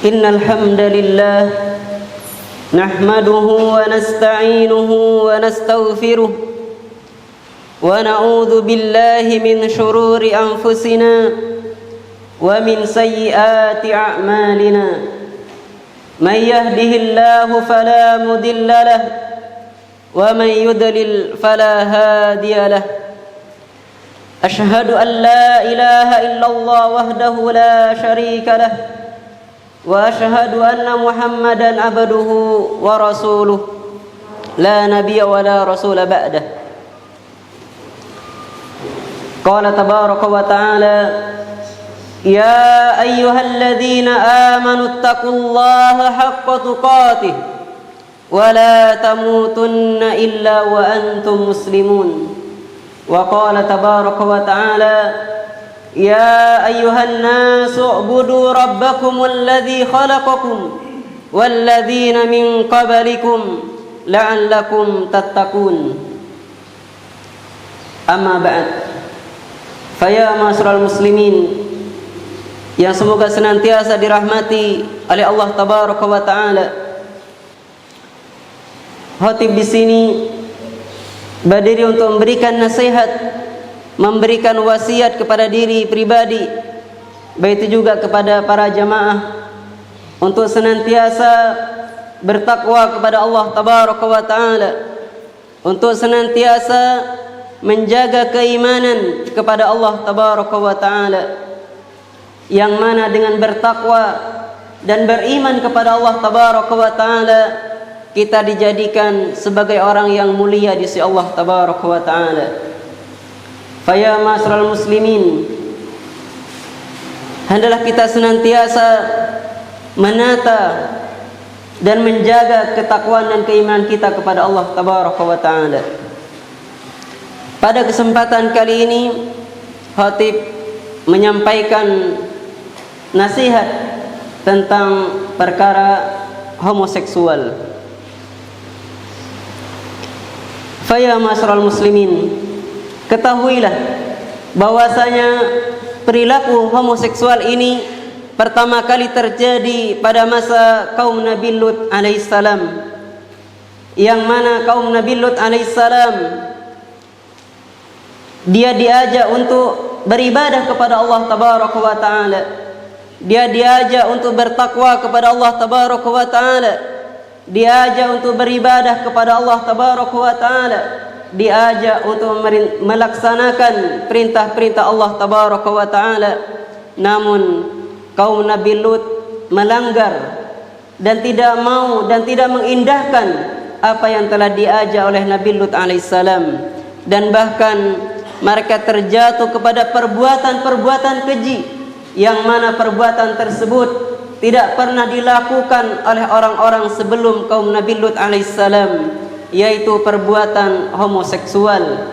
إن الحمد لله نحمده ونستعينه ونستغفره ونعوذ بالله من شرور أنفسنا ومن سيئات أعمالنا من يهده الله فلا مضل له ومن يضلل فلا هادي له أشهد أن لا إله إلا الله وحده لا شريك له وأشهد أن محمدا عبده ورسوله لا نبي ولا رسول بعده قال تبارك وتعالى يا أيها الذين آمنوا اتقوا الله حق تقاته ولا تموتن إلا وأنتم مسلمون وقال تبارك وتعالى يا أيها الناس اعبدوا ربكم الذي خلقكم والذين من قبلكم لعلكم تتقون أما بعد فيا معاشر المسلمين yang semoga senantiasa dirahmati oleh Allah Tabaraka wa Ta'ala. Khatib di sini berdiri untuk memberikan nasihat, memberikan wasiat kepada diri pribadi, begitu juga kepada para jamaah untuk senantiasa bertakwa kepada Allah Tabaraka wa Ta'ala, untuk senantiasa menjaga keimanan kepada Allah Tabaraka wa Ta'ala, yang mana dengan bertakwa dan beriman kepada Allah Tabaraka wa Ta'ala kita dijadikan sebagai orang yang mulia di sisi Allah Tabaraka wa Ta'ala. Faya ma'asyiral muslimin, hendaklah kita senantiasa menata dan menjaga ketakwaan dan keimanan kita kepada Allah Tabaraka wa Ta'ala. Pada kesempatan kali ini khatib menyampaikan nasihat tentang perkara homoseksual. Faya ma'asyiral muslimin, ketahuilah bahwasanya perilaku homoseksual ini pertama kali terjadi pada masa kaum Nabi Lut alaihissalam, yang mana kaum Nabi Lut alaihissalam dia diajak untuk beribadah kepada Allah Tabaraka wa Ta'ala, dia diajak untuk bertakwa kepada Allah Tabaraka wa Ta'ala, diajak untuk beribadah kepada Allah Tabaraka wa Ta'ala, diajak untuk melaksanakan perintah-perintah Allah Tabaraka wa Ta'ala. Namun kaum Nabi Lut melanggar dan tidak mau dan tidak mengindahkan apa yang telah diajak oleh Nabi Lut alaihissalam, dan bahkan mereka terjatuh kepada perbuatan-perbuatan keji, yang mana perbuatan tersebut tidak pernah dilakukan oleh orang-orang sebelum kaum Nabi Lut alaihissalam, yaitu perbuatan homoseksual.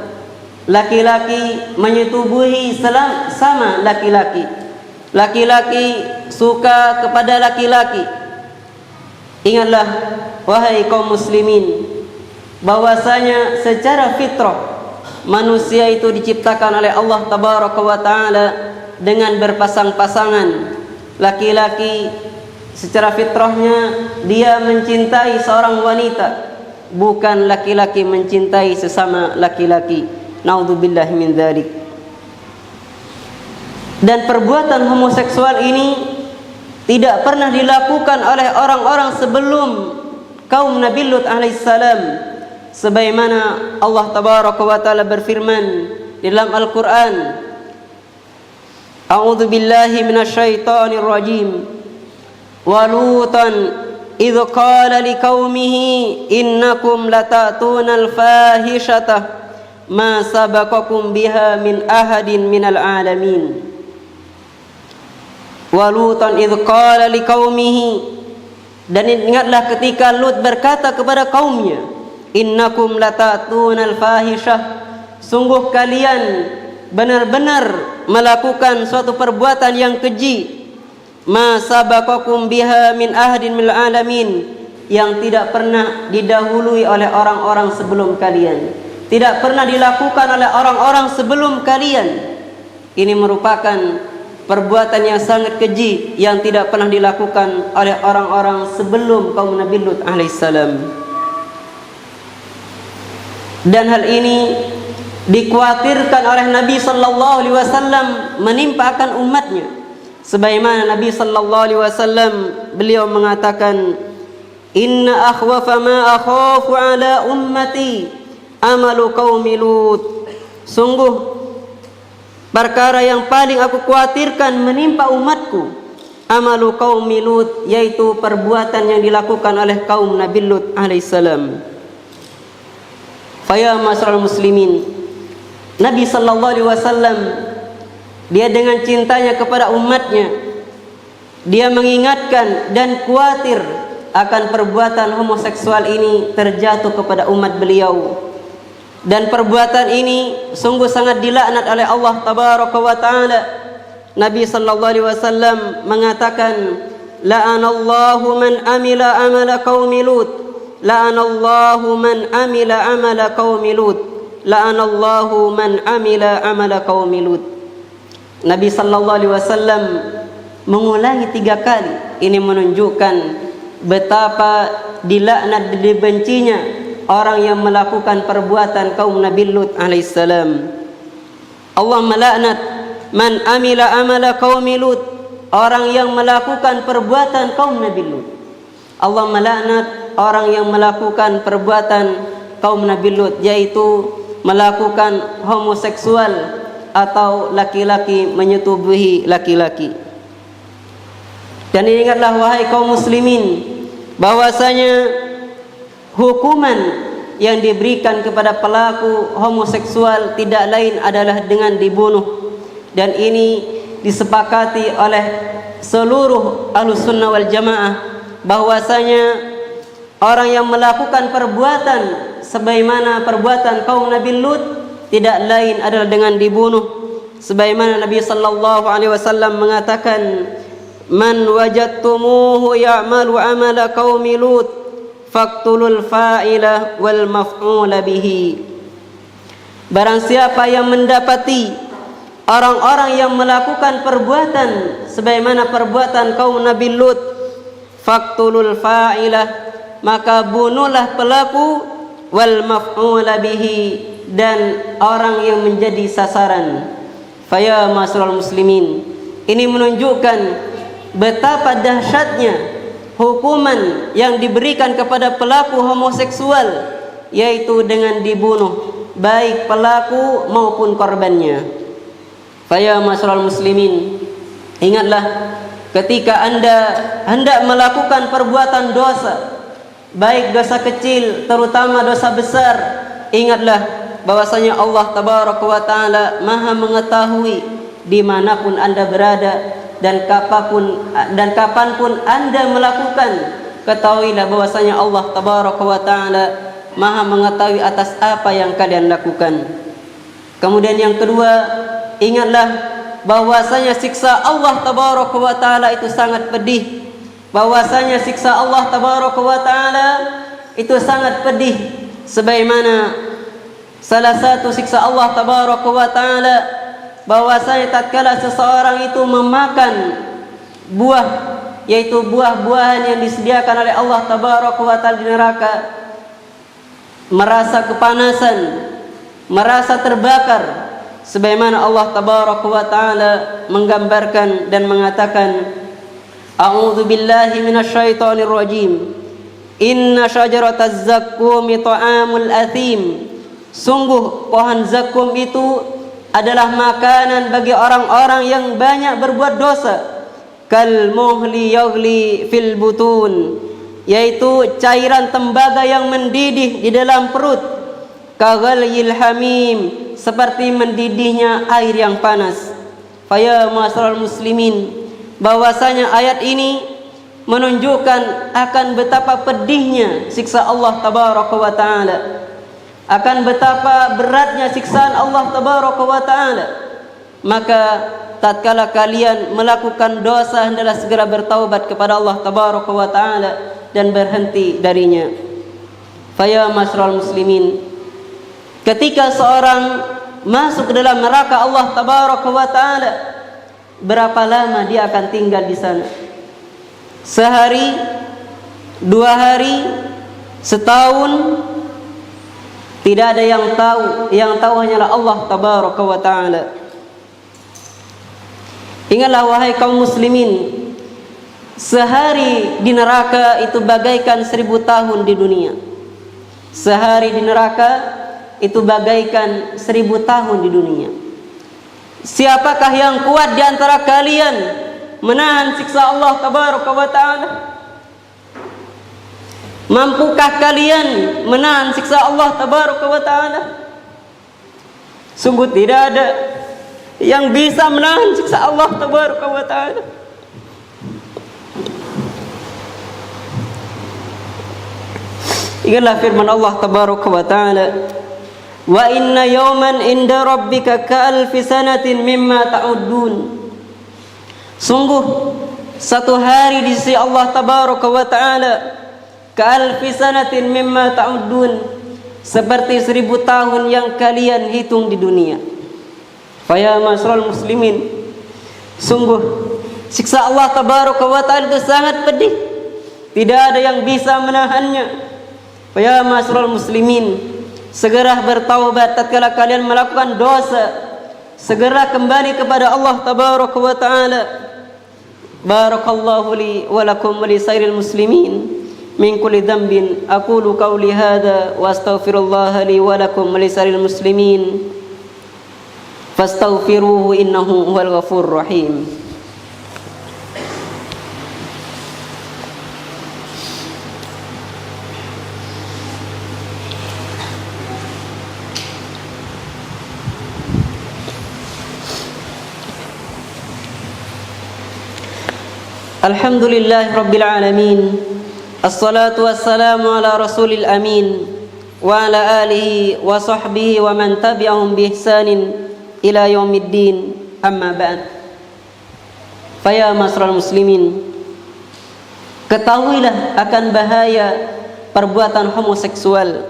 Laki-laki menyetubuhi sama laki-laki, laki-laki suka kepada laki-laki. Ingatlah wahai kaum muslimin, bahwasanya secara fitrah manusia itu diciptakan oleh Allah Tabaraka wa Ta'ala dengan berpasang-pasangan. Laki-laki secara fitrahnya dia mencintai seorang wanita, bukan laki-laki mencintai sesama laki-laki. Naudzubillahi min dzalik. Dan perbuatan homoseksual ini tidak pernah dilakukan oleh orang-orang sebelum kaum Nabi Lut alaihissalam, sebagaimana Allah Tabaraka wa Ta'ala berfirman di dalam Al-Quran, A'udzu billahi minasyaitonir rajim, wa lutan idh qala liqaumihi innakum latatuna al-fahishata ma sabaqakum biha min ahadin minal alamin. Wa lutan idh qala liqaumihi, dan ingatlah ketika Lut berkata kepada kaumnya, innakum latatuna al-fahishah, sungguh kalian benar-benar melakukan suatu perbuatan yang keji, ma sabaqakum biha min ahadin minal alamin, yang tidak pernah didahului oleh orang-orang sebelum kalian, tidak pernah dilakukan oleh orang-orang sebelum kalian. Ini merupakan perbuatan yang sangat keji yang tidak pernah dilakukan oleh orang-orang sebelum kaum Nabi Lut alaihissalam. Dan hal ini dikhawatirkan oleh Nabi sallallahu alaihi wasallam menimpa akan umatnya. Sebagaimana Nabi sallallahu alaihi wasallam beliau mengatakan, "Inna akhwafa ma akhafu ala ummati amalu qaumi Lut." Sungguh perkara yang paling aku khawatirkan menimpa umatku, amalu qaumi Lut, yaitu perbuatan yang dilakukan oleh kaum Nabi Lut alaihissalam. Faya masyarul muslimin, Nabi sallallahu alaihi wasallam dia dengan cintanya kepada umatnya, dia mengingatkan dan khawatir akan perbuatan homoseksual ini terjatuh kepada umat beliau. Dan perbuatan ini sungguh sangat dilaknat oleh Allah tabaraka wa taala. Nabi sallallahu alaihi wasallam mengatakan, la'anallahu man amila amala qaumi Lut, la'anallahu man amila amala qaumi Lut, la'anallahu man amila amala qaumi Lut. Nabi sallallahu alaihi wasallam mengulangi 3 kali. Ini menunjukkan betapa dilaknat dan dibencinya orang yang melakukan perbuatan kaum Nabi Lut alaihissalam. Allah melaknat man amila amala qaumi Lut, orang yang melakukan perbuatan kaum Nabi Lut. Allah melaknat orang yang melakukan perbuatan kaum Nabi Lut, yaitu melakukan homoseksual atau laki-laki menyetubuhi laki-laki. Dan ingatlah wahai kaum muslimin, bahwasanya hukuman yang diberikan kepada pelaku homoseksual tidak lain adalah dengan dibunuh. Dan ini disepakati oleh seluruh Ahlus Sunnah wal Jamaah, bahwasanya orang yang melakukan perbuatan sebagaimana perbuatan kaum Nabi Lut tidak lain adalah dengan dibunuh. Sebagaimana Nabi sallallahu alaihi wasallam mengatakan, man wajadtumuhu ya'malu amala qaumi Lut faqtulul fa'ila wal maf'ula bihi. Barang siapa yang mendapati orang-orang yang melakukan perbuatan sebagaimana perbuatan kaum Nabi Lut, faqtulul fa'ilah, maka bunuhlah pelaku, wal maf'ula bihi, dan orang yang menjadi sasaran. Faya masyarul muslimin, ini menunjukkan betapa dahsyatnya hukuman yang diberikan kepada pelaku homoseksual, yaitu dengan dibunuh baik pelaku maupun korbannya. Faya masyarul muslimin, ingatlah ketika Anda hendak melakukan perbuatan dosa, baik dosa kecil terutama dosa besar, ingatlah bahwasanya Allah tabaraka wa taala Maha mengetahui dimanapun Anda berada dan kapanpun Anda melakukan. Ketahuilah bahwasanya Allah tabaraka wa taala Maha mengetahui atas apa yang kalian lakukan. Kemudian yang kedua, ingatlah bahwasanya siksa Allah tabaraka wa taala itu sangat pedih. Bahwasanya siksa Allah tabaraka wa taala itu sangat pedih, sebagaimana salah satu siksa Allah tabaraka wa taala bahwasanya tatkala seseorang itu memakan buah, yaitu buah-buahan yang disediakan oleh Allah tabaraka wa taala di neraka, merasa kepanasan, merasa terbakar, sebagaimana Allah tabaraka wa taala menggambarkan dan mengatakan, a'udzu billahi minasyaitonir rajim, inna syajarataz zaqqum ta'amul athim. Sungguh pohon zakum itu adalah makanan bagi orang-orang yang banyak berbuat dosa. Kal muhli yaghli fil butun, yaitu cairan tembaga yang mendidih di dalam perut. Kaghalyil hamim, seperti mendidihnya air yang panas. Faya masyarul muslimin, bahwasanya ayat ini menunjukkan akan betapa pedihnya siksa Allah tabaraka wa taala, akan betapa beratnya siksaan Allah tabaraka wa taala. Maka tatkala kalian melakukan dosa, hendaklah segera bertaubat kepada Allah tabaraka wa taala dan berhenti darinya. Faya masyarul muslimin, ketika seorang masuk ke dalam neraka Allah tabaraka wa taala, berapa lama dia akan tinggal di sana. Sehari, 2 hari, setahun, tidak ada yang tahu. Yang tahu hanyalah Allah tabaraka wa ta'ala. Ingatlah wahai kaum muslimin, sehari di neraka itu bagaikan 1000 tahun di dunia. Sehari di neraka itu bagaikan 1000 tahun di dunia. Siapakah yang kuat di antara kalian menahan siksa Allah tabaraka wa ta'ala? Mampukah kalian menahan siksa Allah tabaraka wa ta'ala? Sungguh tidak ada yang bisa menahan siksa Allah tabaraka wa ta'ala. Ingatlah firman Allah tabaraka wa ta'ala, wa inna yawman inda rabbika ka'alfi sanatin mimma ta'uddun. Sungguh satu hari di sisi Allah tabaraka wa ta'ala ka'alfi sanatin mimma ta'uddun, seperti 1000 tahun yang kalian hitung di dunia. Faya masral muslimin, sungguh siksa Allah tabaraka wa ta'ala itu sangat pedih, tidak ada yang bisa menahannya. Faya masral muslimin, segera bertaubat tatkala kalian melakukan dosa, segera kembali kepada Allah tabaraka wa ta'ala. Barakallahu li wa lakum wa li sairil muslimin min kulli dhanbin. Aqulu qawli hadha wa astaghfirullaha li wa lakum wa li sairil muslimin fastaghfiruhu innahu huwal ghafurur rahim. Alhamdulillah Rabbil Alamin. Assalatu wassalamu ala rasulil amin wa ala alihi wa sahbihi wa man tabi'ahum bi ihsanin ila yaumiddin, amma ba'd. Faya masral muslimin, ketahuilah akan bahaya perbuatan homoseksual.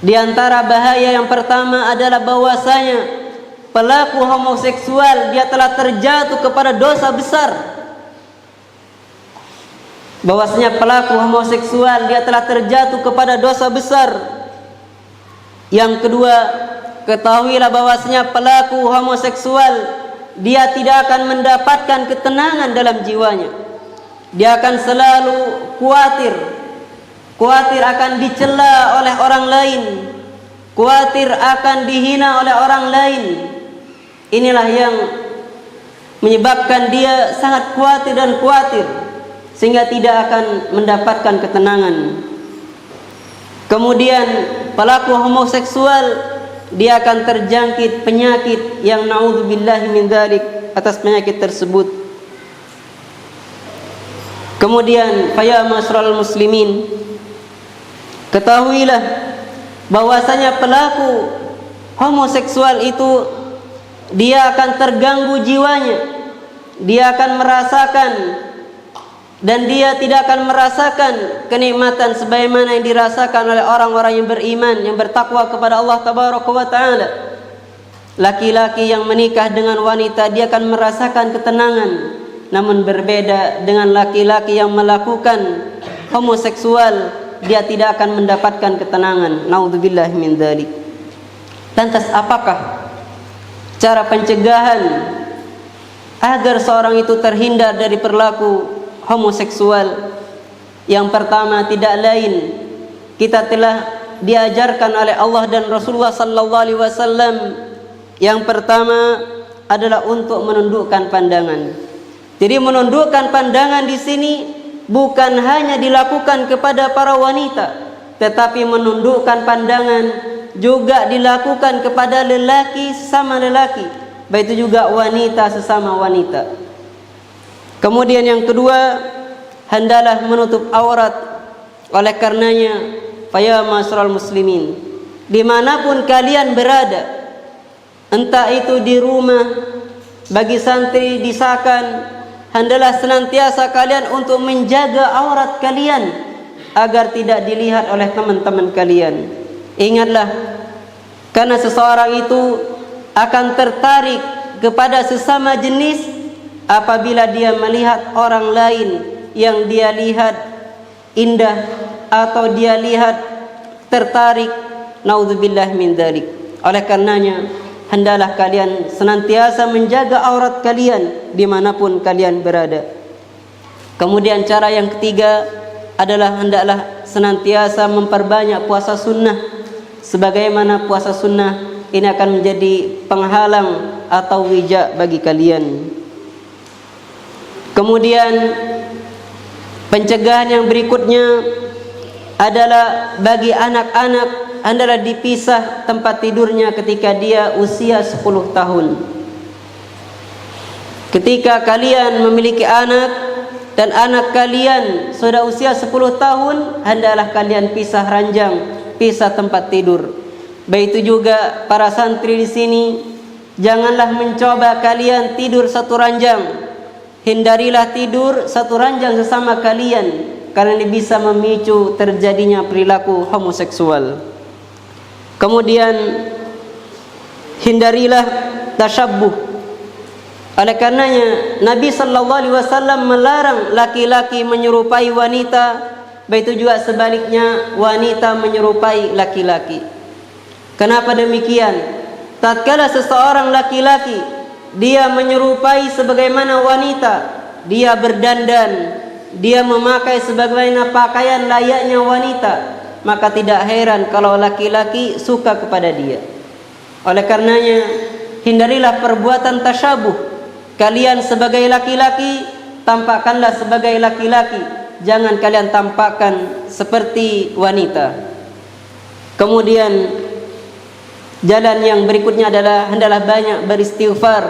Di antara bahaya yang pertama adalah bahwasanya pelaku homoseksual dia telah terjatuh kepada dosa besar. Bahwasanya pelaku homoseksual dia telah terjatuh kepada dosa besar. Yang kedua, ketahuilah bahwasanya pelaku homoseksual dia tidak akan mendapatkan ketenangan dalam jiwanya. Dia akan selalu khawatir akan dicela oleh orang lain, khawatir akan dihina oleh orang lain. Inilah yang menyebabkan dia sangat khawatir sehingga tidak akan mendapatkan ketenangan. Kemudian pelaku homoseksual dia akan terjangkit penyakit yang naudzubillahi min dzalik, atas penyakit tersebut. Kemudian faya masral muslimin, ketahuilah bahwasanya pelaku homoseksual itu dia akan terganggu jiwanya, dia akan merasakan dan dia tidak akan merasakan kenikmatan sebagaimana yang dirasakan oleh orang-orang yang beriman, yang bertakwa kepada Allah tabaraka wa ta'ala. Laki-laki yang menikah dengan wanita dia akan merasakan ketenangan, namun berbeda dengan laki-laki yang melakukan homoseksual, dia tidak akan mendapatkan ketenangan. Naudzubillahi min dzalik. Lantas apakah cara pencegahan agar seorang itu terhindar dari perilaku homoseksual? Yang pertama tidak lain, kita telah diajarkan oleh Allah dan Rasulullah sallallahu alaihi wasallam. Yang pertama adalah untuk menundukkan pandangan. Jadi menundukkan pandangan di sini bukan hanya dilakukan kepada para wanita, tetapi menundukkan pandangan juga dilakukan kepada lelaki sesama lelaki, begitu juga wanita sesama wanita. Kemudian yang kedua, hendalah menutup aurat. Oleh karenanya, faya masral muslimin, dimanapun kalian berada, entah itu di rumah, bagi santri disakan, hendalah senantiasa kalian untuk menjaga aurat kalian agar tidak dilihat oleh teman-teman kalian. Ingatlah, karena seseorang itu akan tertarik kepada sesama jenis apabila dia melihat orang lain yang dia lihat indah atau dia lihat tertarik. Naudzubillah min dzalik. Oleh karenanya hendaklah kalian senantiasa menjaga aurat kalian dimanapun kalian berada. Kemudian cara yang ketiga adalah hendaklah senantiasa memperbanyak puasa sunnah, sebagaimana puasa sunnah ini akan menjadi penghalang atau wijak bagi kalian. Kemudian pencegahan yang berikutnya adalah bagi anak-anak hendaklah dipisah tempat tidurnya ketika dia usia 10 tahun. Ketika kalian memiliki anak dan anak kalian sudah usia 10 tahun, hendaklah kalian pisah ranjang, pisah tempat tidur. Begitu juga para santri di sini, janganlah mencoba kalian tidur satu ranjang. Hindarilah tidur satu ranjang sesama kalian, karena ini bisa memicu terjadinya perilaku homoseksual. Kemudian hindarilah tasyabbuh. Oleh karenanya Nabi sallallahu alaihi wasallam melarang laki-laki menyerupai wanita, begitu juga sebaliknya wanita menyerupai laki-laki. Kenapa demikian? Tatkala seseorang laki-laki dia menyerupai sebagaimana wanita, dia berdandan, dia memakai sebagaimana pakaian layaknya wanita, maka tidak heran kalau laki-laki suka kepada dia. Oleh karenanya hindarilah perbuatan tasyabuh. Kalian sebagai laki-laki tampakkanlah sebagai laki-laki, jangan kalian tampakkan seperti wanita. Kemudian jalan yang berikutnya adalah hendaklah banyak beristighfar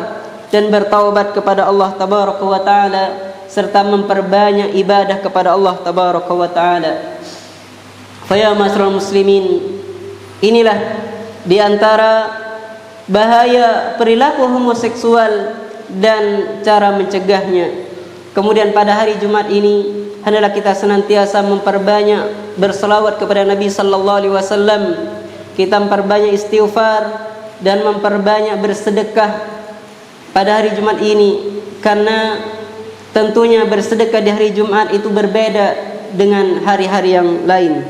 dan bertaubat kepada Allah tabaraka wa taala, serta memperbanyak ibadah kepada Allah tabaraka wa taala. Faya masrul muslimin, inilah di antara bahaya perilaku homoseksual dan cara mencegahnya. Kemudian pada hari Jumat ini hendaklah kita senantiasa memperbanyak berselawat kepada Nabi sallallahu alaihi wasallam. Kita memperbanyak istighfar dan memperbanyak bersedekah pada hari Jumat ini, karena tentunya bersedekah di hari Jumat itu berbeda dengan hari-hari yang lain.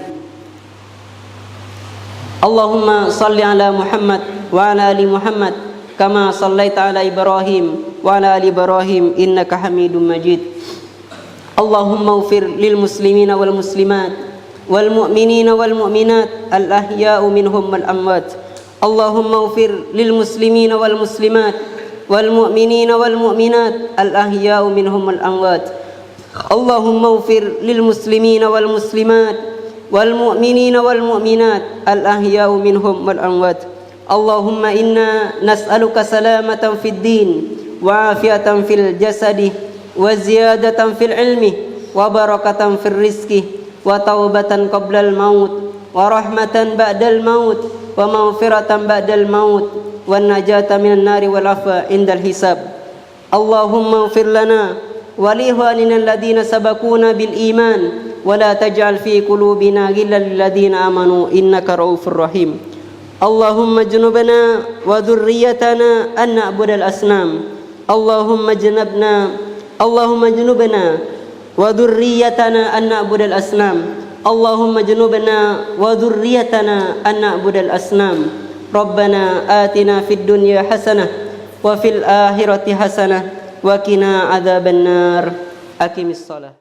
Allahumma salli ala Muhammad wa ala ali Muhammad kama sallaita ala Ibrahim wa ala ali Ibrahim innaka Hamidum Majid. Allahumma ighfir lil muslimina wal muslimat wal mu'minina wal mu'minat al ahya'u minhum wal amwat. Allahumma ighfir lil muslimina wal muslimat wal mu'minina wal mu'minat al ahya'u minhum wal amwat. Allahumma ighfir lil muslimina wal muslimat wal mu'minina wal mu'minat al ahya'u minhum wal amwat. Allahumma inna nas'aluka salamatan fid din wa afiatan fil jasadi wa ziyadatan fil ilmi wa barakatan fil rizqi wa taubatan qablal maut wa rahmatan ba'dal maut wa maghfiratan ba'dal maut wa najata minan nari wal afwa indal hisab. Allahumma ighfir lana wa li ikhwanina alladhina sabaquna bil iman wa la taj'al fi qulubina ghillan lil ladzina amanu innaka raufur rahim. Allahumma junubna wa dhurriyyatana an na'budal asnam. Allahumma junubna wa dhurriyyatana an na'budal asnam. Allahumma junubna wa dhurriyyatana an na'budal asnam. Rabbana atina fid dunya hasanah wa fil akhirati hasanah wa qina adzabannar. Aqimis shalah.